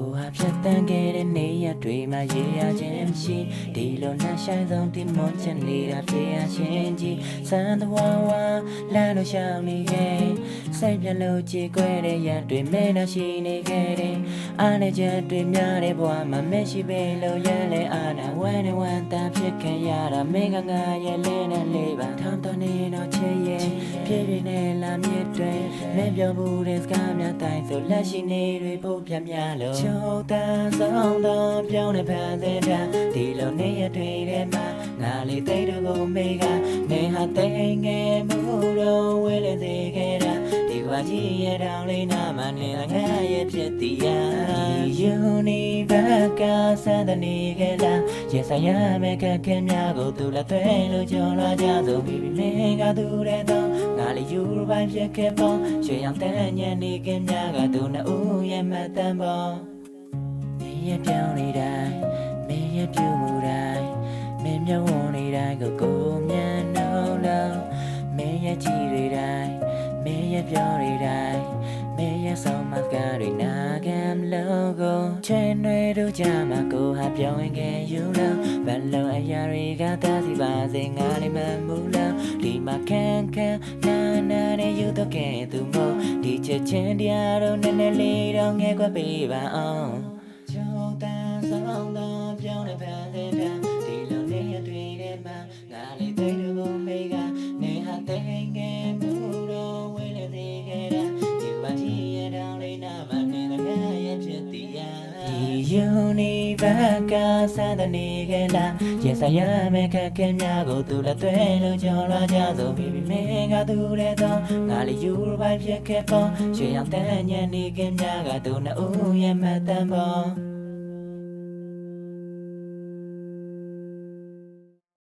ကိုဟာဖြတ်တန်းခဲ့တဲ့နေရတွေမှာရေရခြင်းမရှိဒီလိုနှဆိုင်ဆုံးဒီမွန်ချင်နေတာပြေရချင်းကြီးစံတော်ဝါလမ်းလို့ရှောင်နေခဲ့စိတ်ပြလို့ကြည်ခွဲတဲ့ရတွေမဲနှရှိနေခဲ့တယ်အားနဲ့ချက်တွေများတဲ့ဘဝမှာမရှိပေလို့ရလဲအားနာဝမ်းနဲ့ဝမ်းသာဖြစ်ခဲ့ရတာမင်းကငါရဲ့လဲနဲ့လေးပါထောင်းတော်နေတော့ချစ်ရဲ့ပြည့်ပြည့်နဲ့လာမြစ်တွေမင်းပြောဘူးတဲ့စကားများတိုင်းဆိုလက်ရှိနေတွေဖို့ပြများလို့ချိုးတန်းဆောင်တော့ပြောင်းနေဖန်တဲ့တာဒီလိုနေရတွေထဲမှာငါလေးတိတ်တို့ကိုမေးကနေဟာတိတ်ငယ်မှုတော့ဝဲလေသေးခဲ့တာဒီကွာကြီးရဲ့တောင်လေးနာမနေငါရဲ့ဖြစ်သည်ယာဒီယူနီဘက်ကစတဲ့နေခဲ့လားရင်ဆိုင်ရမယ့်ကခဲများကိုသူလည်းသွဲလို့ကြော်လာကြဆိုပြီးမင်းကသူတဲ့တော့ငါလေးယူပိုင်းဖြစ်ခဲ့ပေါ့ရွှေရောင်တန်းညံနေခင်များကသူနဲ့ဦးရဲ့မှတ်တမ်းပေါ့မင်းရဲ့ပြောင်းနေတိုင်းမင်းရဲ့ပြုမှုတိုင်းမင်းမျက်ဝန်းနေတိုင်းကိုမျက်နှာလုံးမင်းရဲ့ကြည်တွေတိုင်းမင်းရဲ့ပြောင်းနေတိုင်းမင်းရဲ့ဆောင်မကတွေနာခံလို့ကိုချွေတွေတို့ကြမှာကိုဟာပြောင်းဝင်ခဲ့ယူလို့ဘယ်လိုအရာတွေကသာစီပါစေငါလေးမမှုလို့ဒီမှာခံနာနဲ့ယူတော့ခဲ့သူမို့ဒီချက်ချင်းတရားတော့နည်းနည်းလေးတော့ငဲခွက်ပေးပါအောင်ချိုးတန်းဆောင်တော့ပြောင်းနေပါသေးတယ်ဒီလိုနေရတွေ့တဲ့မှာငါလေးတိတ်တို့မေးကနေဟာတိတ်ငယ်မှုတော့ဝဲလေသေးခဲ့တာဒီဘာကြီးရတောင်လေးနာမနေငါရဲ့ဖြစ်သည်ယာဒီယူနီဘက်ကစတဲ့နေခဲ့လားရင်ဆိုင်ရမယ့်ခက်ခဲများကိုသူလည်းသွဲလို့ကြော်လာကြဆိုပြီးမင်းကသူတဲ့တော့ငါလေးယူပိုင်းဖြစ်ခဲ့ပေါ့ရွှေရောင်တန်းညံနေခင်များကသူနဲ့ဦးရဲ့မှတ်တမ်းပေါ့